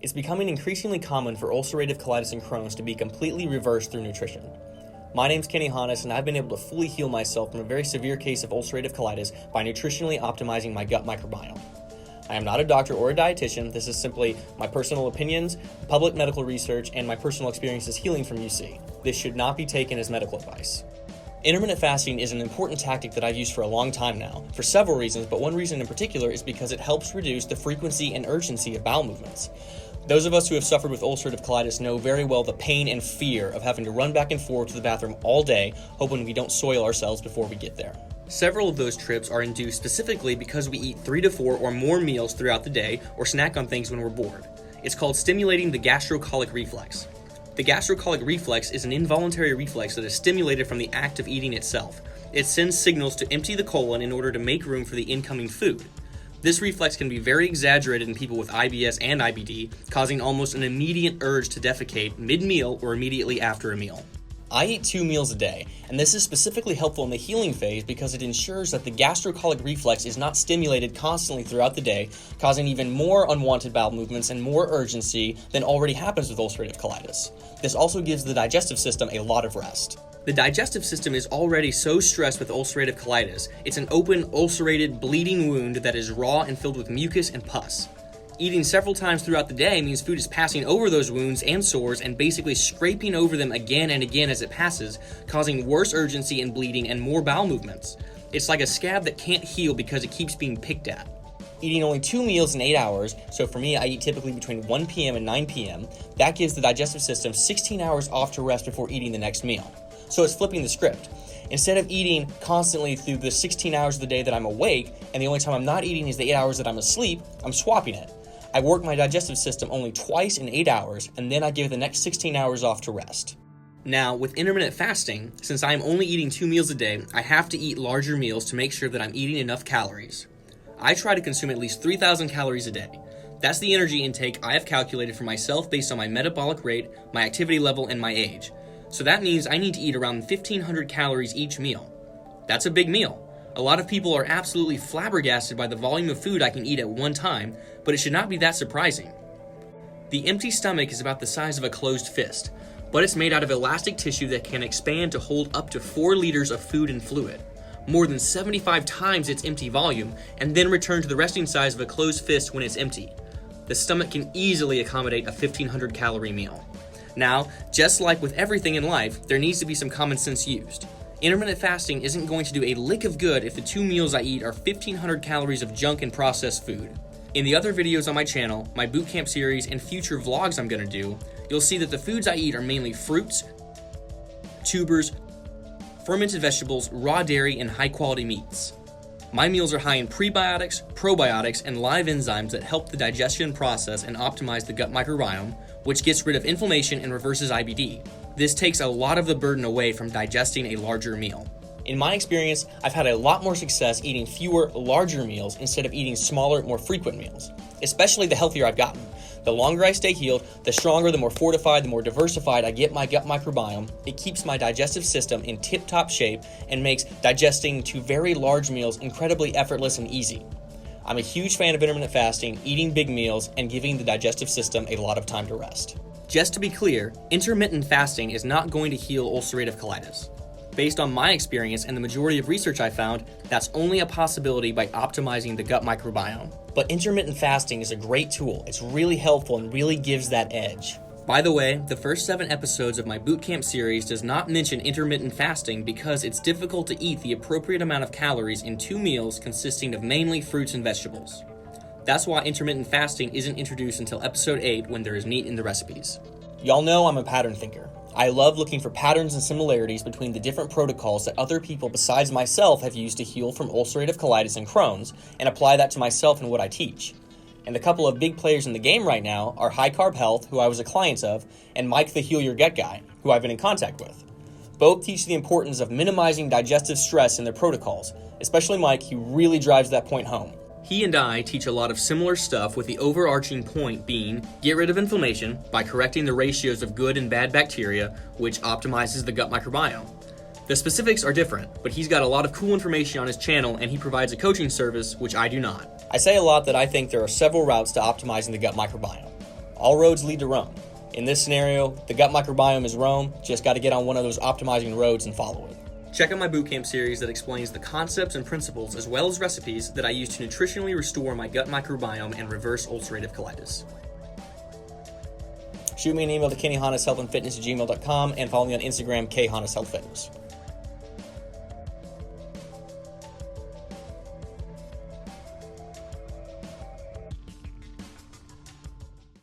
It's becoming increasingly common for ulcerative colitis and Crohn's to be completely reversed through nutrition. My name's Honnas, and I've been able to fully heal myself from a very severe case of ulcerative colitis by nutritionally optimizing my gut microbiome. I am not a doctor or a dietitian. This is simply my personal opinions, public medical research, and my personal experiences healing from UC. This should not be taken as medical advice. Intermittent fasting is an important tactic that I've used for a long time now, for several reasons, but one reason in particular is because it helps reduce the frequency and urgency of bowel movements. Those of us who have suffered with ulcerative colitis know very well the pain and fear of having to run back and forth to the bathroom all day, hoping we don't soil ourselves before we get there. Several of those trips are induced specifically because we eat 3 to 4 or more meals throughout the day or snack on things when we're bored. It's called stimulating the gastrocolic reflex. The gastrocolic reflex is an involuntary reflex that is stimulated from the act of eating itself. It sends signals to empty the colon in order to make room for the incoming food. This reflex can be very exaggerated in people with IBS and IBD, causing almost an immediate urge to defecate mid-meal or immediately after a meal. I eat 2 meals a day, and this is specifically helpful in the healing phase because it ensures that the gastrocolic reflex is not stimulated constantly throughout the day, causing even more unwanted bowel movements and more urgency than already happens with ulcerative colitis. This also gives the digestive system a lot of rest. The digestive system is already so stressed with ulcerative colitis. It's an open, ulcerated, bleeding wound that is raw and filled with mucus and pus. Eating several times throughout the day means food is passing over those wounds and sores and basically scraping over them again and again as it passes, causing worse urgency and bleeding and more bowel movements. It's like a scab that can't heal because it keeps being picked at. Eating only 2 meals in 8 hours, so for me I eat typically between 1 p.m. and 9 p.m., that gives the digestive system 16 hours off to rest before eating the next meal. So it's flipping the script. Instead of eating constantly through the 16 hours of the day that I'm awake, and the only time I'm not eating is the 8 hours that I'm asleep, I'm swapping it. I work my digestive system only twice in 8 hours, and then I give the next 16 hours off to rest. Now, with intermittent fasting, since I am only eating 2 meals a day, I have to eat larger meals to make sure that I'm eating enough calories. I try to consume at least 3,000 calories a day. That's the energy intake I have calculated for myself based on my metabolic rate, my activity level, and my age. So that means I need to eat around 1,500 calories each meal. That's a big meal. A lot of people are absolutely flabbergasted by the volume of food I can eat at one time, but it should not be that surprising. The empty stomach is about the size of a closed fist, but it's made out of elastic tissue that can expand to hold up to 4 liters of food and fluid, more than 75 times its empty volume, and then return to the resting size of a closed fist when it's empty. The stomach can easily accommodate a 1,500 calorie meal. Now, just like with everything in life, there needs to be some common sense used. Intermittent fasting isn't going to do a lick of good if the 2 meals I eat are 1,500 calories of junk and processed food. In the other videos on my channel, my bootcamp series, and future vlogs I'm going to do, you'll see that the foods I eat are mainly fruits, tubers, fermented vegetables, raw dairy, and high-quality meats. My meals are high in prebiotics, probiotics, and live enzymes that help the digestion process and optimize the gut microbiome, which gets rid of inflammation and reverses IBD. This takes a lot of the burden away from digesting a larger meal. In my experience, I've had a lot more success eating fewer, larger meals instead of eating smaller, more frequent meals, especially the healthier I've gotten. The longer I stay healed, the stronger, the more fortified, the more diversified I get my gut microbiome. It keeps my digestive system in tip-top shape and makes digesting 2 very large meals incredibly effortless and easy. I'm a huge fan of intermittent fasting, eating big meals, and giving the digestive system a lot of time to rest. Just to be clear, intermittent fasting is not going to heal ulcerative colitis. Based on my experience and the majority of research I found, that's only a possibility by optimizing the gut microbiome. But intermittent fasting is a great tool. It's really helpful and really gives that edge. By the way, the first 7 episodes of my bootcamp series does not mention intermittent fasting because it's difficult to eat the appropriate amount of calories in 2 meals consisting of mainly fruits and vegetables. That's why intermittent fasting isn't introduced until episode 8 when there is meat in the recipes. Y'all know I'm a pattern thinker. I love looking for patterns and similarities between the different protocols that other people besides myself have used to heal from ulcerative colitis and Crohn's and apply that to myself and what I teach. And a couple of big players in the game right now are High Carb Health, who I was a client of, and Mike the Heal Your Gut guy, who I've been in contact with. Both teach the importance of minimizing digestive stress in their protocols, especially Mike, who really drives that point home. He and I teach a lot of similar stuff with the overarching point being get rid of inflammation by correcting the ratios of good and bad bacteria, which optimizes the gut microbiome. The specifics are different, but he's got a lot of cool information on his channel and he provides a coaching service, which I do not. I say a lot that I think there are several routes to optimizing the gut microbiome. All roads lead to Rome. In this scenario, the gut microbiome is Rome, just got to get on one of those optimizing roads and follow it. Check out my bootcamp series that explains the concepts and principles as well as recipes that I use to nutritionally restore my gut microbiome and reverse ulcerative colitis. Shoot me an email to KennyHonnesHealthAndFitness@gmail.com and follow me on Instagram, KHonnesHealthFitness.